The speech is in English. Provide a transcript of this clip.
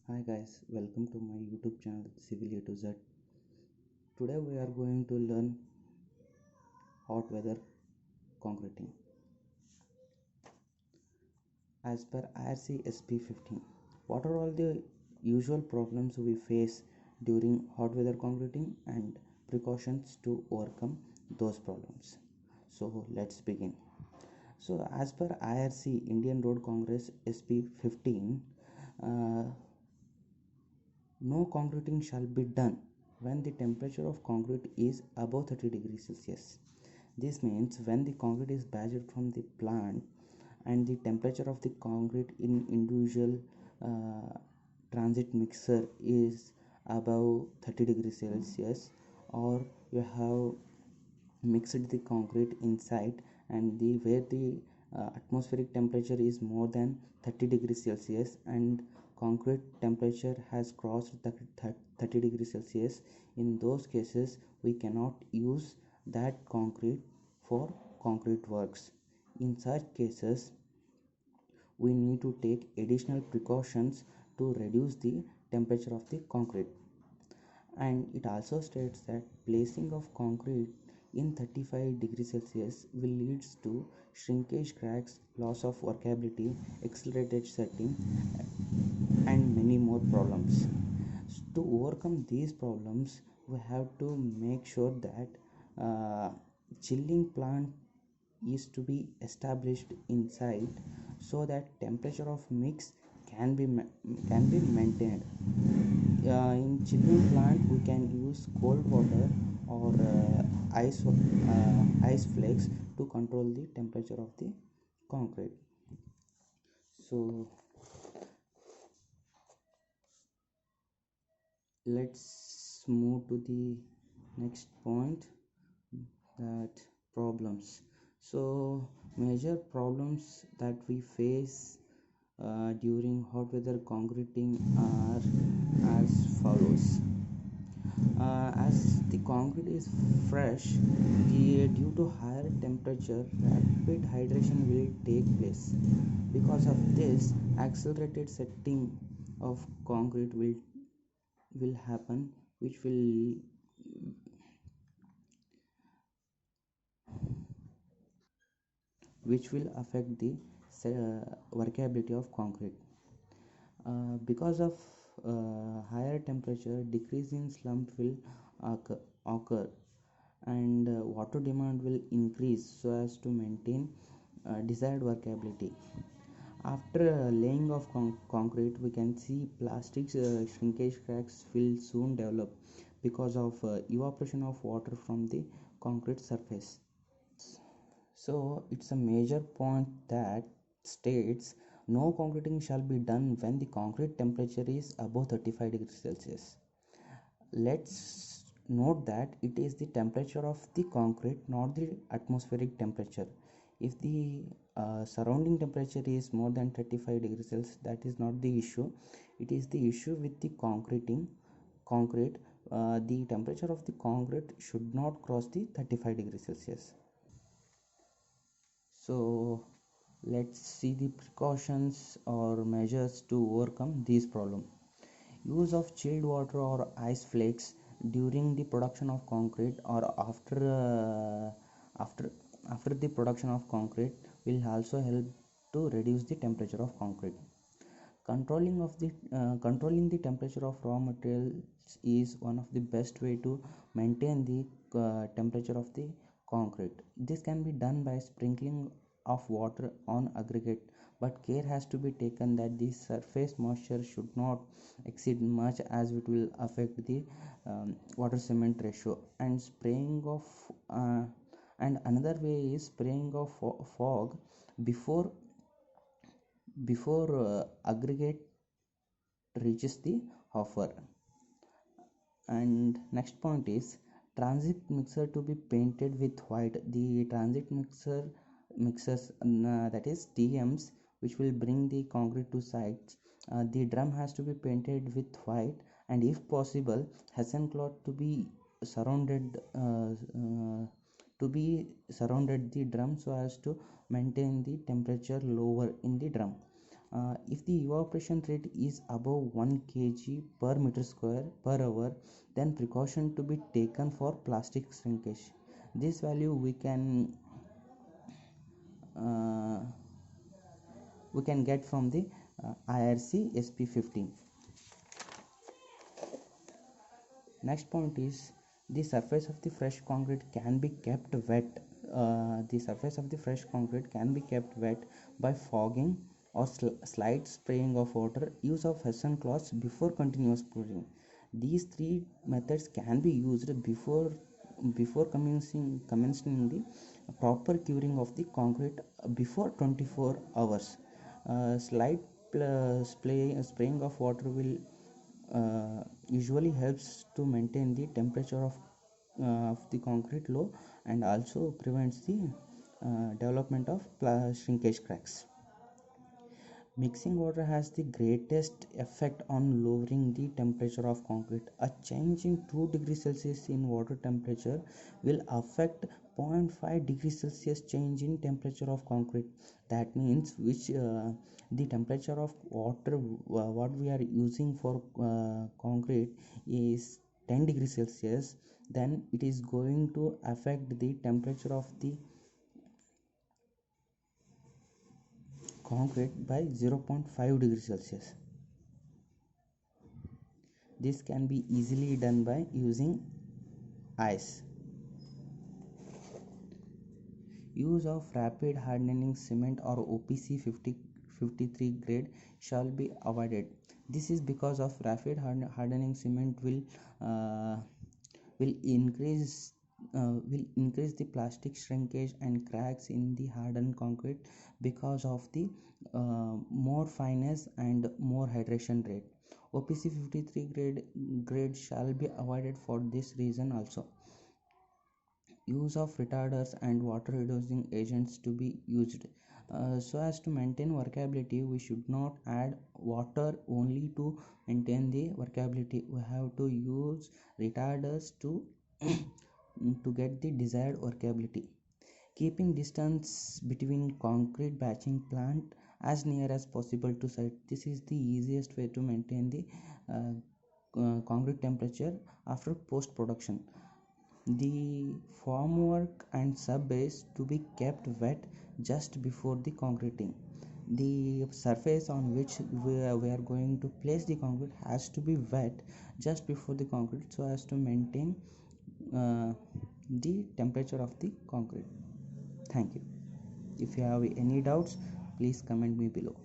Hi guys, welcome to my YouTube channel Civil A to Z. Today we are going to learn hot weather concreting. As per IRC SP 15, what are all the usual problems we face during hot weather concreting and precautions to overcome those problems? So let's begin. So as per IRC Indian Road Congress SP 15, uh, no concreting shall be done when the temperature of concrete is above 30 degrees Celsius. This means when the concrete is batched from the plant and the temperature of the concrete in individual uh, transit mixer is above 30 degrees Celsius, or you have mixed the concrete inside and the where the atmospheric temperature is more than 30 degrees Celsius and concrete temperature has crossed the 30 degrees Celsius. In those cases we cannot use that concrete for concrete works. In such cases we need to take additional precautions to reduce the temperature of the concrete. And it also states that placing of concrete in 35 degrees Celsius will lead to shrinkage cracks, loss of workability, accelerated setting, and many more problems. To overcome these problems, we have to make sure that chilling plant is to be established inside so that temperature of mix can be maintained. In chilling plant we can use cold water or ice flakes to control the temperature of the concrete. So let's move to the next point, that problems. So major problems that we face during hot weather concreting are as follows. As the concrete is fresh, due to higher temperature, rapid hydration will take place. Because of this, accelerated setting of concrete will happen, which will affect the workability of concrete. Because of higher temperature, decrease in slump will occur and water demand will increase so as to maintain desired workability. After laying of concrete, we can see plastic shrinkage cracks will soon develop because of evaporation of water from the concrete surface. So it's a major point that states no concreting shall be done when the concrete temperature is above 35 degrees Celsius. Let's note that it is the temperature of the concrete, not the atmospheric temperature. If the surrounding temperature is more than 35 degrees Celsius, that is not the issue. It is the issue with the concrete. The temperature of the concrete should not cross the 35 degrees Celsius. So let's see the precautions or measures to overcome this problem. Use of chilled water or ice flakes during the production of concrete or after after the production of concrete will also help to reduce the temperature of concrete. Controlling the temperature of raw materials is one of the best way to maintain the temperature of the concrete. This can be done by sprinkling of water on aggregate, but care has to be taken that the surface moisture should not exceed much as it will affect the water cement ratio. And spraying of and another way is spraying of fog before aggregate reaches the hopper. And next point is transit mixer to be painted with white. The transit mixers, that is TMs, which will bring the concrete to sites, the drum has to be painted with white, and if possible Hessian cloth to be surrounded the drum so as to maintain the temperature lower in the drum. If the evaporation rate is above 1 kg per meter square per hour, then precaution to be taken for plastic shrinkage. This value uh, we can get from the IRC SP15. Next point is the surface of the fresh concrete can be kept wet. The surface of the fresh concrete can be kept wet by fogging or slight spraying of water, use of Hessian cloths before continuous pouring. These three methods can be used before commencing the proper curing of the concrete before 24 hours. Slight spraying of water will usually helps to maintain the temperature of the concrete low and also prevents the development of shrinkage cracks. Mixing water has the greatest effect on lowering the temperature of concrete. A change in 2 degrees Celsius in water temperature will affect 0.5 degrees Celsius change in temperature of concrete. That means which the temperature of water what we are using for concrete is 10 degrees Celsius, then it is going to affect the temperature of the concrete by 0.5 degrees Celsius. This can be easily done by using ice. Use of rapid hardening cement or OPC 53 grade shall be avoided. This is because of rapid hardening cement uh, will increase the plastic shrinkage and cracks in the hardened concrete because of the more fineness and more hydration rate. OPC 53 grade shall be avoided for this reason also. Use of retarders and water reducing agents to be used. So as to maintain workability, we should not add water only to maintain the workability. We have to use retarders to to get the desired workability. Keeping distance between concrete batching plant as near as possible to site. This is the easiest way to maintain the concrete temperature after post production. The formwork and sub-base to be kept wet just before the concreting. The surface on which we are going to place the concrete has to be wet just before the concrete so as to maintain uh, the temperature of the concrete. Thank you. If you have any doubts, please comment me below.